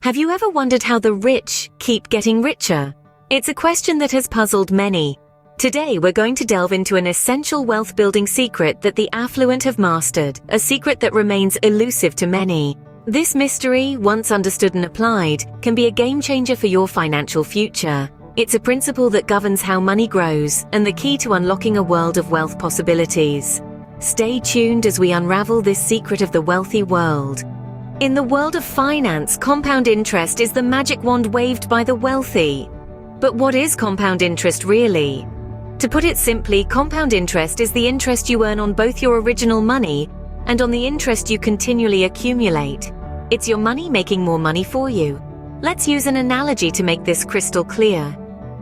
Have you ever wondered how the rich keep getting richer? It's a question that has puzzled many. Today we're going to delve into an essential wealth-building secret that the affluent have mastered, a secret that remains elusive to many. This mystery, once understood and applied, can be a game-changer for your financial future. It's a principle that governs how money grows and the key to unlocking a world of wealth possibilities. Stay tuned as we unravel this secret of the wealthy world. In the world of finance, compound interest is the magic wand waved by the wealthy. But what is compound interest really? To put it simply, compound interest is the interest you earn on both your original money and on the interest you continually accumulate. It's your money making more money for you. Let's use an analogy to make this crystal clear.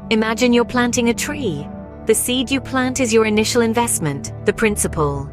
Imagine you're planting a tree. The seed you plant is your initial investment, the principal.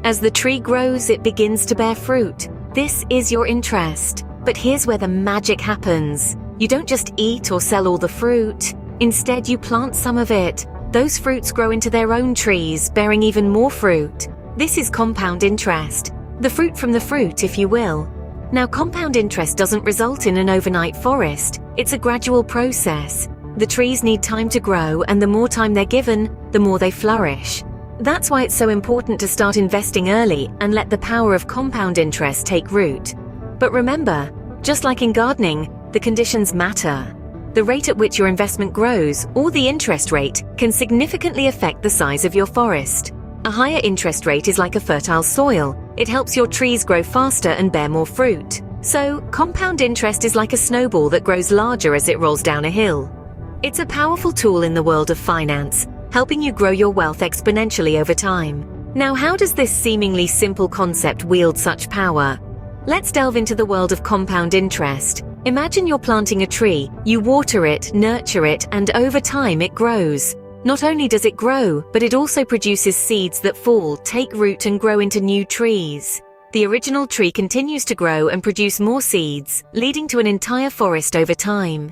As the tree grows, it begins to bear fruit. This is your interest. But here's where the magic happens. You don't just eat or sell all the fruit. Instead, you plant some of it. Those fruits grow into their own trees, bearing even more fruit. This is compound interest. The fruit from the fruit, if you will. Now, compound interest doesn't result in an overnight forest. It's a gradual process. The trees need time to grow, and the more time they're given, the more they flourish. That's why it's so important to start investing early and let the power of compound interest take root. But remember, just like in gardening, the conditions matter. The rate at which your investment grows, or the interest rate, can significantly affect the size of your forest. A higher interest rate is like a fertile soil. It helps your trees grow faster and bear more fruit. So, compound interest is like a snowball that grows larger as it rolls down a hill. It's a powerful tool in the world of finance, helping you grow your wealth exponentially over time. Now, how does this seemingly simple concept wield such power? Let's delve into the world of compound interest. Imagine you're planting a tree, you water it, nurture it, and over time it grows. Not only does it grow, but it also produces seeds that fall, take root, and grow into new trees. The original tree continues to grow and produce more seeds, leading to an entire forest over time.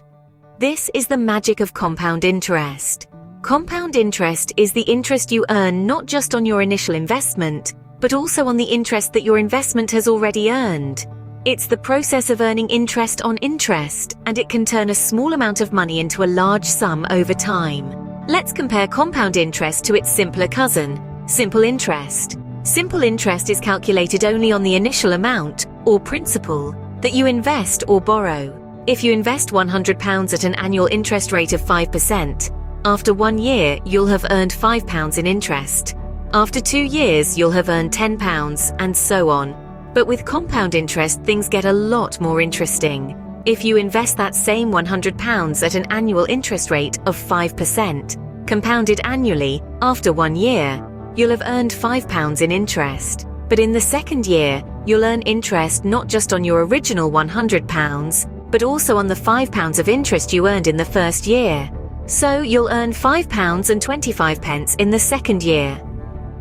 This is the magic of compound interest. Compound interest is the interest you earn not just on your initial investment, but also on the interest that your investment has already earned. It's the process of earning interest on interest, and it can turn a small amount of money into a large sum over time. Let's compare compound interest to its simpler cousin, simple interest. Simple interest is calculated only on the initial amount, or principal, that you invest or borrow. If you invest £100 at an annual interest rate of 5%, after 1 year, you'll have earned £5 in interest. After 2 years, you'll have earned £10, and so on. But with compound interest, things get a lot more interesting. If you invest that same £100 at an annual interest rate of 5%, compounded annually, after 1 year, you'll have earned £5 in interest. But in the second year, you'll earn interest not just on your original £100, but also on the £5 of interest you earned in the first year. So you'll earn £5.25 in the second year.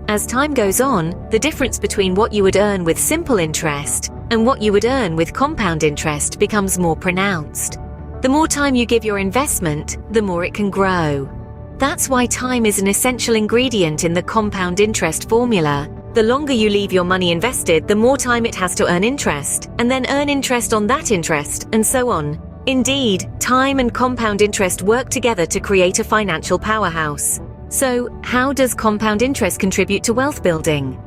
As time goes on, the difference between what you would earn with simple interest and what you would earn with compound interest becomes more pronounced. The more time you give your investment, the more it can grow. That's why time is an essential ingredient in the compound interest formula. The longer you leave your money invested, the more time it has to earn interest, and then earn interest on that interest, and so on. Indeed, time and compound interest work together to create a financial powerhouse. So, how does compound interest contribute to wealth building?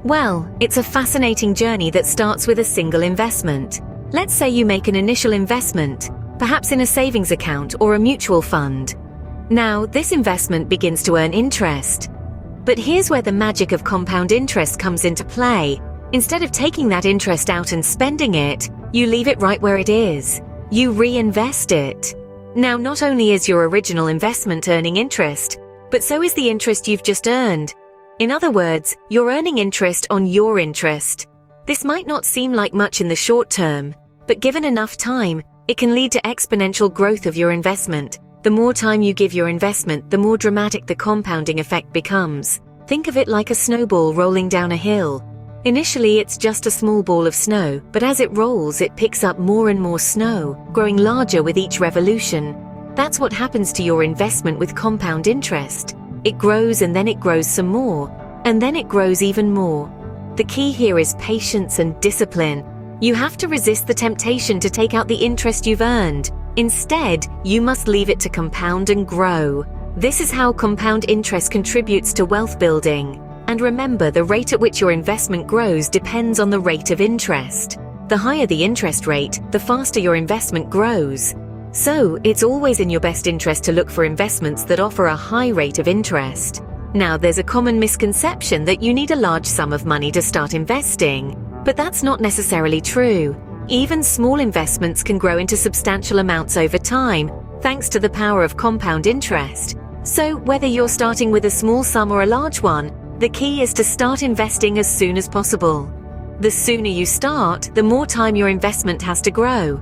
Well, it's a fascinating journey that starts with a single investment. Let's say you make an initial investment, perhaps in a savings account or a mutual fund. Now, this investment begins to earn interest. But here's where the magic of compound interest comes into play. Instead of taking that interest out and spending it, you leave it right where it is. You reinvest it. Now, not only is your original investment earning interest, but so is the interest you've just earned. In other words, you're earning interest on your interest. This might not seem like much in the short term, but given enough time, it can lead to exponential growth of your investment. The more time you give your investment, the more dramatic the compounding effect becomes. Think of it like a snowball rolling down a hill. Initially, it's just a small ball of snow, but as it rolls, it picks up more and more snow, growing larger with each revolution. That's what happens to your investment with compound interest. It grows and then it grows some more, and then it grows even more. The key here is patience and discipline. You have to resist the temptation to take out the interest you've earned. Instead, you must leave it to compound and grow. This is how compound interest contributes to wealth building. And remember, the rate at which your investment grows depends on the rate of interest. The higher the interest rate, the faster your investment grows. So, it's always in your best interest to look for investments that offer a high rate of interest. Now, there's a common misconception that you need a large sum of money to start investing, but that's not necessarily true. Even small investments can grow into substantial amounts over time, thanks to the power of compound interest. So, whether you're starting with a small sum or a large one, the key is to start investing as soon as possible. The sooner you start, the more time your investment has to grow.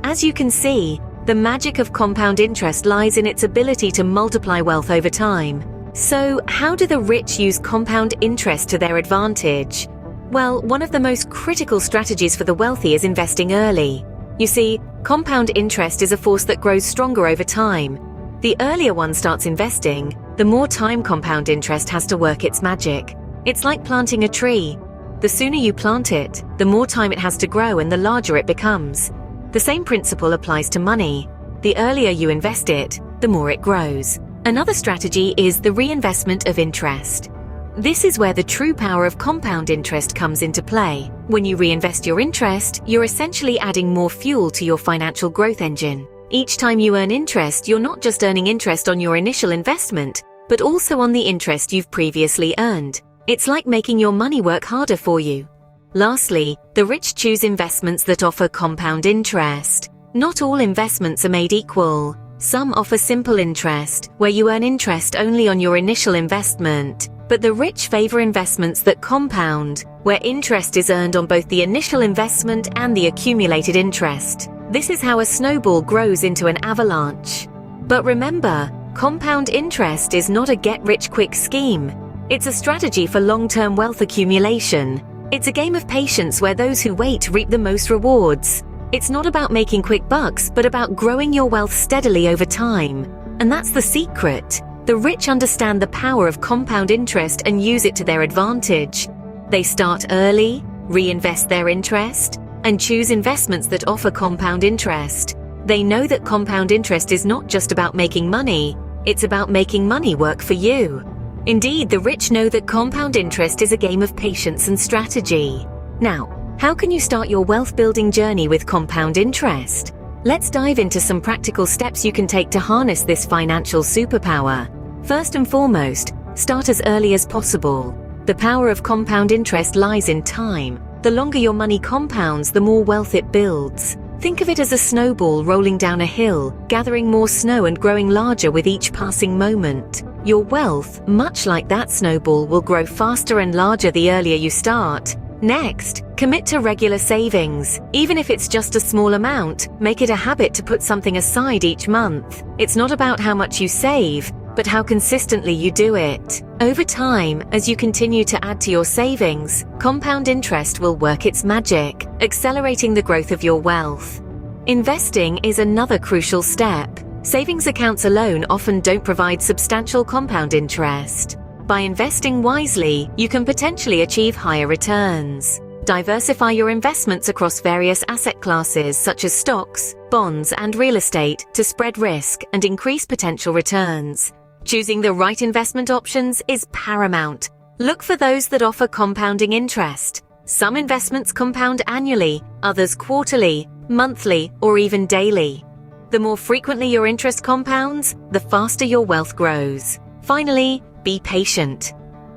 As you can see, the magic of compound interest lies in its ability to multiply wealth over time. So, how do the rich use compound interest to their advantage? Well, one of the most critical strategies for the wealthy is investing early. You see, compound interest is a force that grows stronger over time. The earlier one starts investing, the more time compound interest has to work its magic. It's like planting a tree. The sooner you plant it, the more time it has to grow and the larger it becomes. The same principle applies to money. The earlier you invest it, the more it grows. Another strategy is the reinvestment of interest. This is where the true power of compound interest comes into play. When you reinvest your interest, you're essentially adding more fuel to your financial growth engine. Each time you earn interest, you're not just earning interest on your initial investment, but also on the interest you've previously earned. It's like making your money work harder for you. Lastly, the rich choose investments that offer compound interest. Not all investments are made equal. Some offer simple interest, where you earn interest only on your initial investment. But the rich favor investments that compound, where interest is earned on both the initial investment and the accumulated interest. This is how a snowball grows into an avalanche. But remember, compound interest is not a get-rich-quick scheme. It's a strategy for long-term wealth accumulation. It's a game of patience where those who wait reap the most rewards. It's not about making quick bucks, but about growing your wealth steadily over time. And that's the secret. The rich understand the power of compound interest and use it to their advantage. They start early, reinvest their interest, and choose investments that offer compound interest. They know that compound interest is not just about making money, it's about making money work for you. Indeed, the rich know that compound interest is a game of patience and strategy. Now, how can you start your wealth-building journey with compound interest? Let's dive into some practical steps you can take to harness this financial superpower. First and foremost, start as early as possible. The power of compound interest lies in time. The longer your money compounds, the more wealth it builds. Think of it as a snowball rolling down a hill, gathering more snow and growing larger with each passing moment. Your wealth, much like that snowball, will grow faster and larger the earlier you start. Next, commit to regular savings. Even if it's just a small amount, make it a habit to put something aside each month. It's not about how much you save, but how consistently you do it. Over time, as you continue to add to your savings, compound interest will work its magic, accelerating the growth of your wealth. Investing is another crucial step. Savings accounts alone often don't provide substantial compound interest. By investing wisely, you can potentially achieve higher returns. Diversify your investments across various asset classes such as stocks, bonds, and real estate to spread risk and increase potential returns. Choosing the right investment options is paramount. Look for those that offer compounding interest. Some investments compound annually, others quarterly, monthly, or even daily. The more frequently your interest compounds, the faster your wealth grows. Finally, be patient.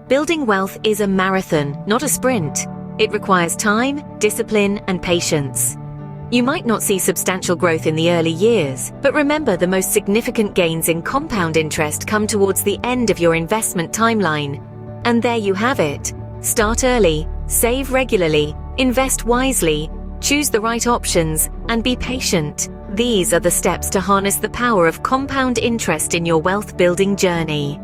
Building wealth is a marathon, not a sprint. It requires time, discipline, and patience. You might not see substantial growth in the early years, but remember, the most significant gains in compound interest come towards the end of your investment timeline. And there you have it. Start early, save regularly, invest wisely, choose the right options, and be patient. These are the steps to harness the power of compound interest in your wealth-building journey.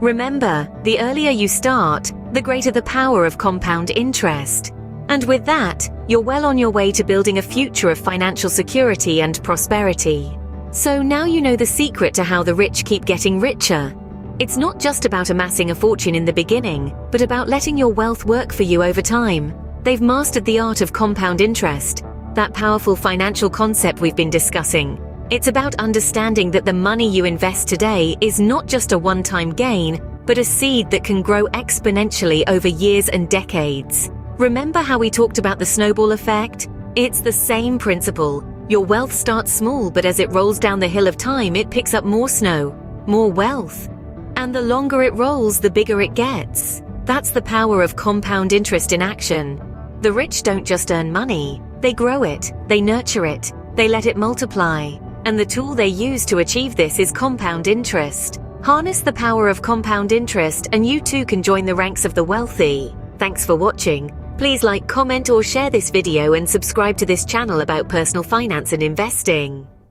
Remember, the earlier you start, the greater the power of compound interest. And with that, you're well on your way to building a future of financial security and prosperity. So now you know the secret to how the rich keep getting richer. It's not just about amassing a fortune in the beginning, but about letting your wealth work for you over time. They've mastered the art of compound interest, that powerful financial concept we've been discussing. It's about understanding that the money you invest today is not just a one-time gain, but a seed that can grow exponentially over years and decades. Remember how we talked about the snowball effect? It's the same principle. Your wealth starts small, but as it rolls down the hill of time, it picks up more snow, more wealth. And the longer it rolls, the bigger it gets. That's the power of compound interest in action. The rich don't just earn money, they grow it, they nurture it, they let it multiply. And the tool they use to achieve this is compound interest. Harness the power of compound interest and you too can join the ranks of the wealthy. Thanks for watching. Please like, comment or share this video and subscribe to this channel about personal finance and investing.